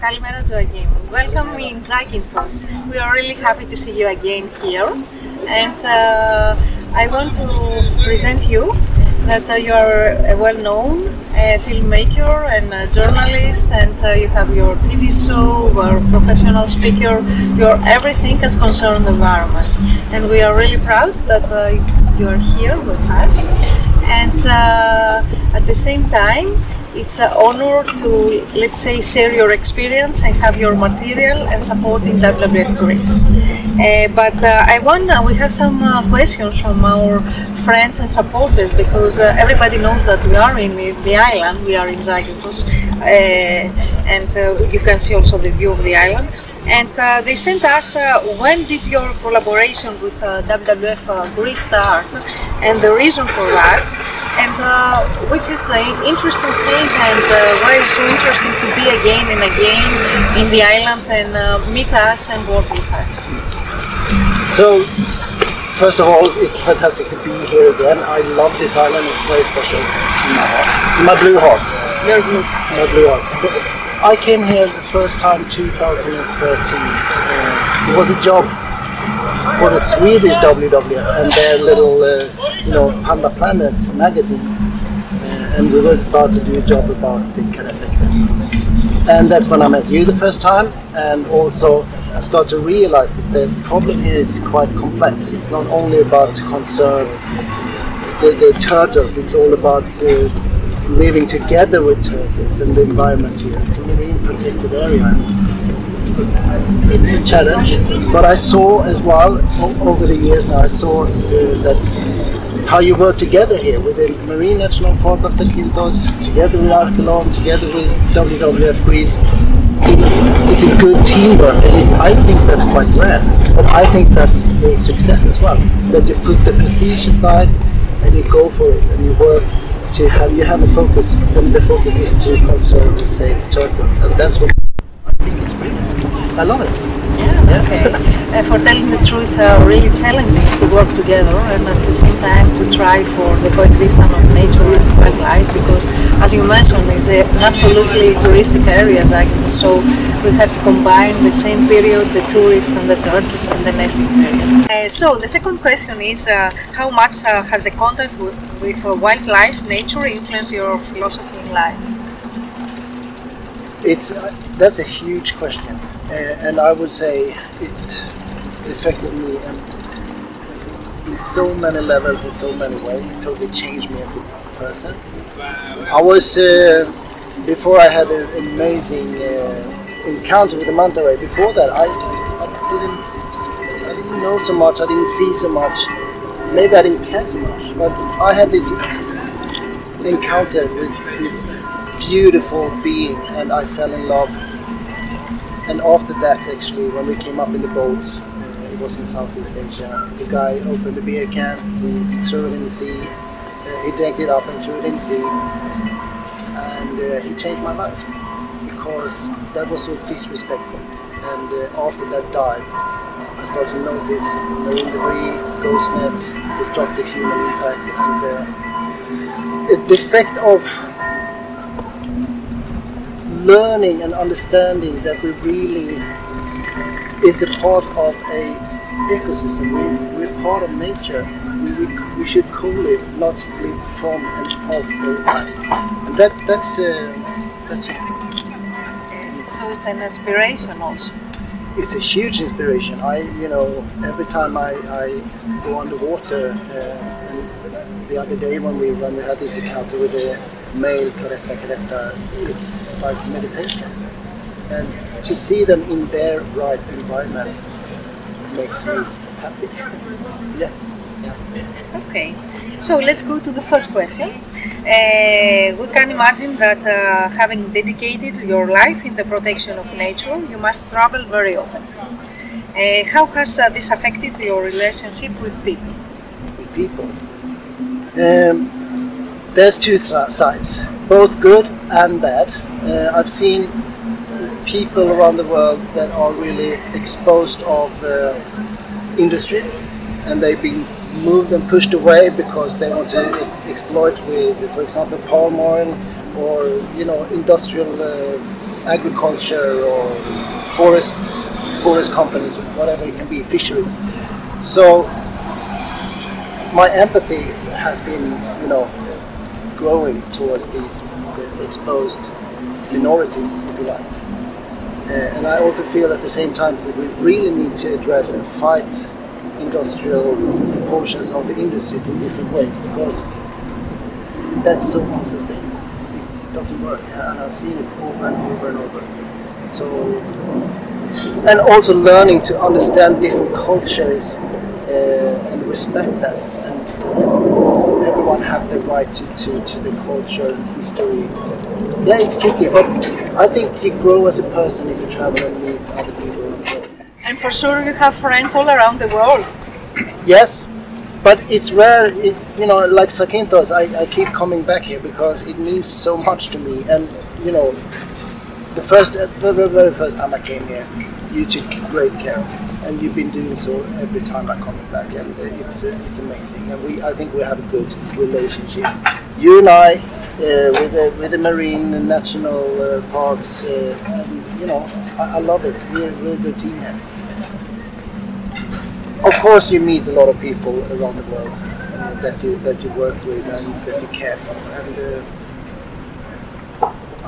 Kalimera Joakim. Welcome in Zakynthos. We are really happy to see you again here. And I want to present you that you are a well-known filmmaker and a journalist, and you have your TV show, you are a professional speaker, you are everything as concerns the environment. And we are really proud that you are here with us. And at the same time, it's an honor to, let's say, share your experience and have your material and supporting WWF Greece. But we have some questions from our friends and supporters, because everybody knows that we are in the island, we are in Zakynthos, and you can see also the view of the island. And they sent us, when did your collaboration with WWF Greece start, and the reason for that, and which is the interesting thing, and why it's so interesting to be again and again in the island and meet us and work with us. So, first of all, it's fantastic to be here again. I love this island, it's very special in my heart. In my blue heart. Your blue. My blue heart. I came here the first time 2013. It was a job for the Swedish WWF and their little, Panda Planet magazine. And we were about to do a job about the karate. And that's when I met you the first time, and also I started to realize that the problem here is quite complex. It's not only about to conserve the turtles, it's all about living together with turtles and the environment here. It's a marine protected area. It's a challenge, but I saw as well over the years now, I saw that how you work together here with the Marine National Park of Zakynthos, together with Arkelon, together with WWF Greece. It's a good teamwork, and I think that's quite rare. But I think that's a success as well. That you put the prestige aside and you go for it, and you work to have a focus, and the focus is to conserve and save turtles, and that's what I think is brilliant. I love it. Yeah, okay. For telling the truth, really challenging to work together and at the same time to try for the coexistence of nature and wildlife, because as you mentioned, it's an absolutely touristic area, so we have to combine the same period, the tourists and the turtles and the nesting period. So the second question is, how much has the contact with wildlife, nature influenced your philosophy in life? That's a huge question. And I would say it affected me in so many levels, in so many ways. It totally changed me as a person. I was, before I had an amazing encounter with the manta ray, before that I didn't know so much, I didn't see so much, maybe I didn't care so much, but I had this encounter with this beautiful being and I fell in love. And after that, actually, when we came up in the boat, it was in Southeast Asia, the guy opened a beer can, he threw it in the sea, he drank it up and threw it in the sea, and he changed my life, because that was so disrespectful. And after that dive, I started to notice marine debris, ghost nets, destructive human impact, and the effect of learning and understanding that we really is a part of a ecosystem. We're part of nature. We should co-live, not live from and of all the time. And that's it. So it's an inspiration also. It's a huge inspiration. Every time I go underwater, and the other day when we had this encounter with the male caretta, it's like meditation, and to see them in their right environment makes me happy. Yeah. Okay, so let's go to the third question. We can imagine that having dedicated your life in the protection of nature, you must travel very often. How has this affected your relationship with people? With people? There's two sides, both good and bad. I've seen people around the world that are really exposed of industries, and they've been moved and pushed away because they want to exploit with, for example, palm oil or industrial agriculture or forest companies, whatever it can be, fisheries. So my empathy has been, growing towards these exposed minorities, if you like. And I also feel at the same time that we really need to address and fight industrial portions of the industries in different ways, because that's so unsustainable. It doesn't work, and I've seen it over and over and over. So, and also learning to understand different cultures and respect that, and everyone have the right to the culture and history. Yeah, it's tricky, but I think you grow as a person if you travel and meet other people around the world. And for sure you have friends all around the world. Yes, but it's rare, like Zakynthos, I keep coming back here because it means so much to me. And, the very first time I came here, you took great care of me. And you've been doing so every time I'm coming back, and it's amazing. And I think we have a good relationship. You and I, with the marine and national parks, and, I love it. We're a good team here. Of course, you meet a lot of people around the world that you work with and that you care for,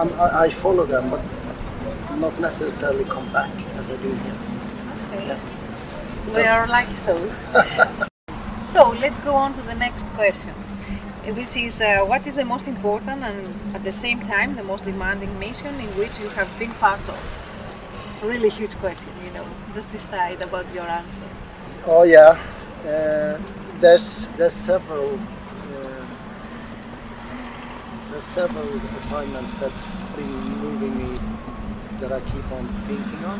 and I follow them, but not necessarily come back as I do here. Okay. Yeah. We are like so. So let's go on to the next question. This is what is the most important and at the same time the most demanding mission in which you have been part of? A really huge question, Just decide about your answer. Oh yeah, there's several assignments that's been moving me that I keep on thinking of.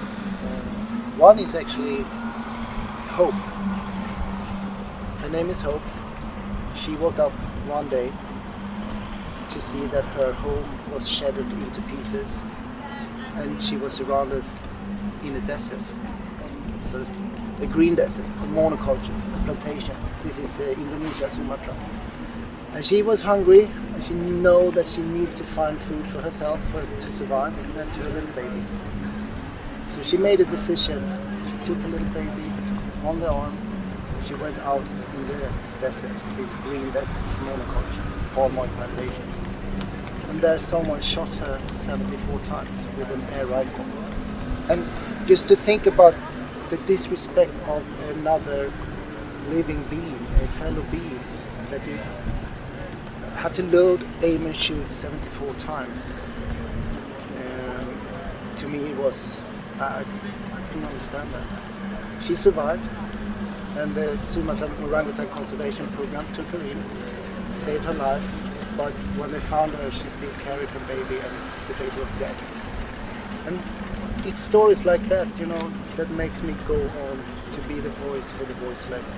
One is actually Hope. Her name is Hope. She woke up one day to see that her home was shattered into pieces, and she was surrounded in a desert. So a green desert, a monoculture, a plantation. This is Indonesia, Sumatra. And she was hungry, and she knows that she needs to find food for herself to survive, and to her little baby. So she made a decision. She took a little baby on the arm. She went out in the desert, this green desert, monoculture, palm oil plantation. And there someone shot her 74 times with an air rifle. And just to think about the disrespect of another living being, a fellow being, that you have to load, aim and shoot 74 times. To me it was, I couldn't understand that. She survived, and the Sumatra Orangutan Conservation Program took her in, saved her life, but when they found her she still carried her baby, and the baby was dead. And it's stories like that, that makes me go on to be the voice for the voiceless,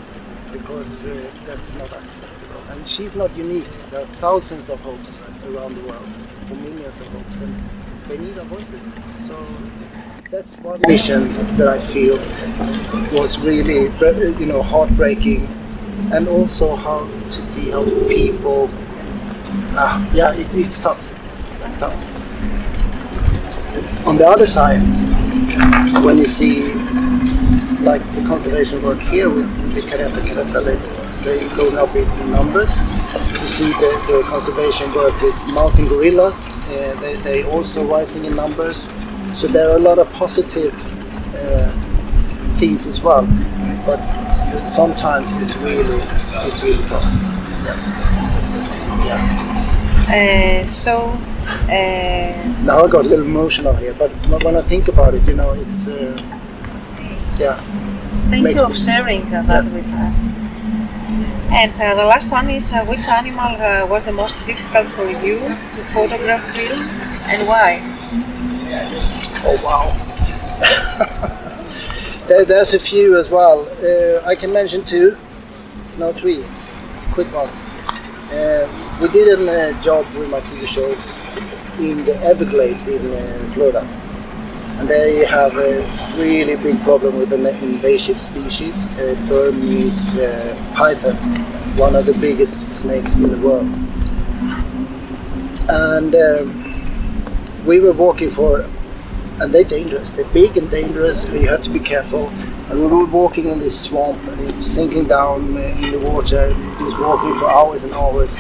because that's not acceptable. And she's not unique. There are thousands of Hopes around the world, or millions of Hopes, and they need our voices. So that's one mission that I feel was really, heartbreaking, and also how to see how people. It's tough. That's tough. On the other side, when you see like the conservation work here with the Caretta, they go up in numbers. You see the conservation work with mountain gorillas, they also rising in numbers. So there are a lot of positive things as well, but sometimes it's really tough. Now I got a little emotional here, but when I think about it, it's Thank you for sharing that with us. And the last one is which animal was the most difficult for you to photograph, film, and why? Oh wow! There's a few as well. I can mention three quick ones. We did a job with my TV show in the Everglades in Florida, and there you have a really big problem with an invasive species, Burmese python, one of the biggest snakes in the world. And we were walking for and they're dangerous. They're big and dangerous, and you have to be careful. And we were walking in this swamp, and it was sinking down in the water, just walking for hours and hours.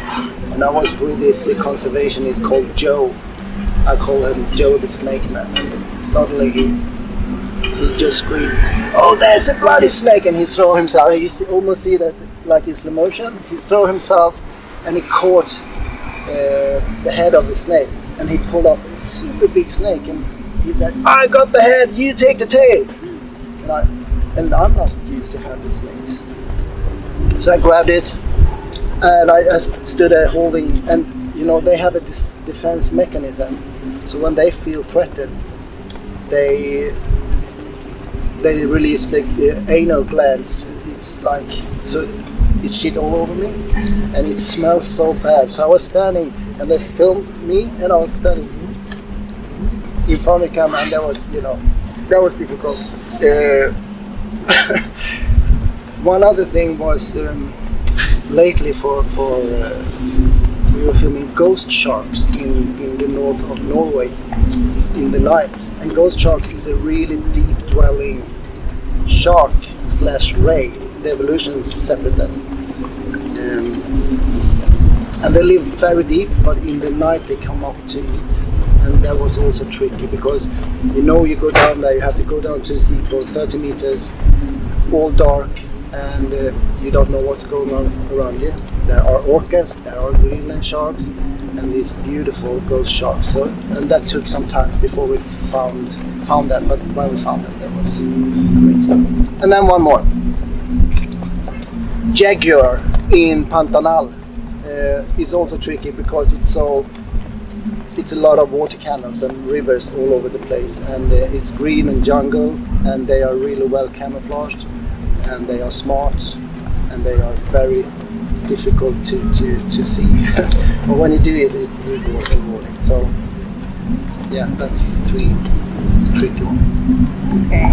And I was with this conservationist called Joe. I call him Joe the Snake Man. And suddenly he just screamed, "Oh, there's a bloody snake!" And he threw himself. You almost see that like in slow motion. He threw himself, and he caught the head of the snake. And he pulled up a super big snake, and he said, "I got the head. You take the tail." And I'm not used to handling snakes, so I grabbed it, and I stood there holding. And you know, they have a defense mechanism, so when they feel threatened, they release the anal glands. It's like, so it shit all over me, and it smells so bad. So I was standing, and they filmed me, and I was standing in front of the camera, and that was, you know, that was difficult. One other thing was lately we were filming ghost sharks in the north of Norway in the night, and ghost shark is a really deep dwelling shark / ray. The evolution separate them, and they live very deep, but in the night they come up to eat. And that was also tricky, because you know, you go down there, you have to go down to the sea floor 30 meters, all dark, and you don't know what's going on around you. There are orcas, there are Greenland sharks, and these beautiful ghost sharks. So, and that took some time before we found that, but when we found them, that was amazing. And then one more. Jaguar in Pantanal is also tricky, because it's a lot of water canals and rivers all over the place, and it's green and jungle, and they are really well camouflaged, and they are smart, and they are very difficult to see. But when you do it, it's rewarding. So yeah, that's 3 tricky ones. Okay.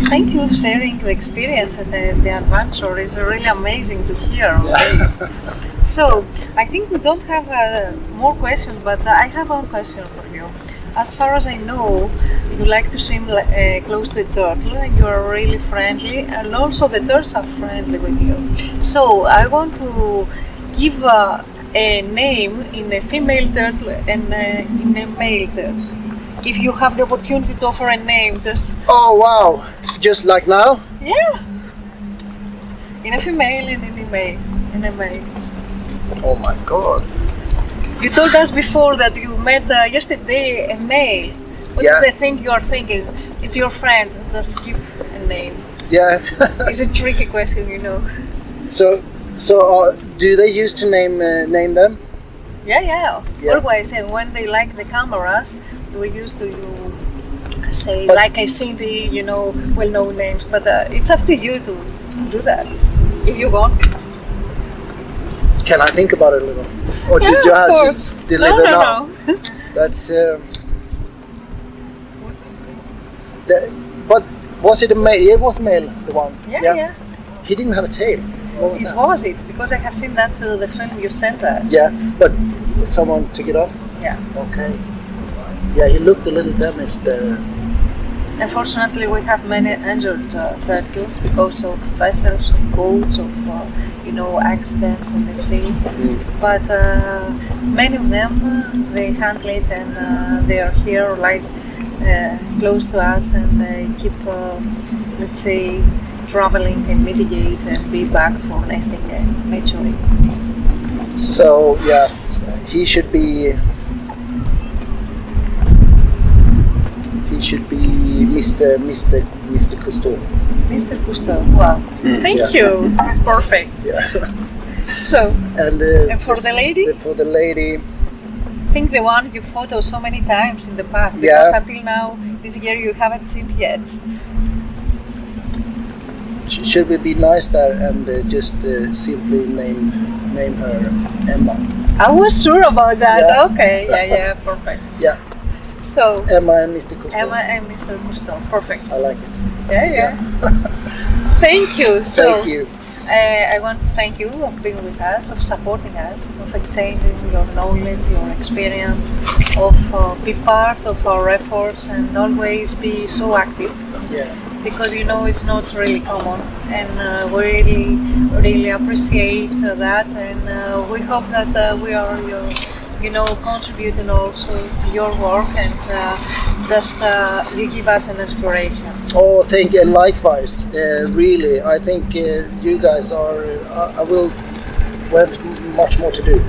Thank you for sharing the experiences, the adventure is really amazing to hear always. So, I think we don't have more questions, but I have one question for you. As far as I know, you like to swim close to a turtle, and you are really friendly, and also the turtles are friendly with you. So, I want to give a name in a female turtle and in a male turtle. If you have the opportunity to offer a name, just... Oh wow! Just like now? Yeah! In a female and in a male. Oh my god! You told us before that you met yesterday a male. What is the thing you are thinking? It's your friend, just give a name. Yeah. It's a tricky question, you know. So do they used to name them? Yeah. Always, and when they like the cameras, we used to say, like I sing the, you know, well-known names, but it's up to you to do that, if you want it. Can I think about it a little? Or yeah, did you have course. to deliver now? No. That's... but was it a male? It was male, the one. Yeah. He didn't have a tail. What was it that? was it, because I have seen that to the film you sent us. Yeah, but someone took it off? Yeah. Okay. Yeah, he looked a little damaged. Unfortunately, we have many injured turtles because of vessels, of boats, of accidents in the sea. But many of them, they handle it, and they are here, like close to us, and they keep, let's say, traveling and mitigate and be back for nesting and maturing. So yeah, he should be Mr. Cousteau. Mr. Cousteau, wow. Thank you. Perfect. Yeah. So, and for the lady? For the lady, I think the one you photosed so many times in the past, because until now, this year you haven't seen it yet. Should we be nice there and just simply name her Emma? I was sure about that. Yeah. Okay, yeah, perfect. Yeah. So Emma and Mr. Cousteau. Emma and Mr. Cousteau, perfect. I like it. Yeah. Thank you. Thank you. I want to thank you of being with us, of supporting us, of exchanging your knowledge, your experience, of be part of our efforts and always be so active. Yeah. Because you know it's not really common, and we really appreciate that, and we hope that we are contributing also to your work, and just you give us an inspiration. Oh, thank you, and likewise. Really, I think you guys are. We have much more to do.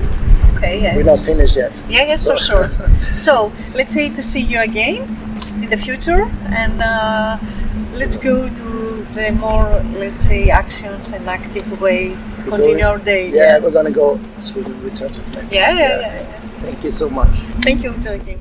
Okay, yes. We're not finished yet. Yeah, yes, for sure. So let's say to see you again in the future, and let's go to the more, let's say, actions and active way to continue our day. Yeah, we're gonna go swimming with turtles. Yeah. Thank you so much. Thank you, Joakim.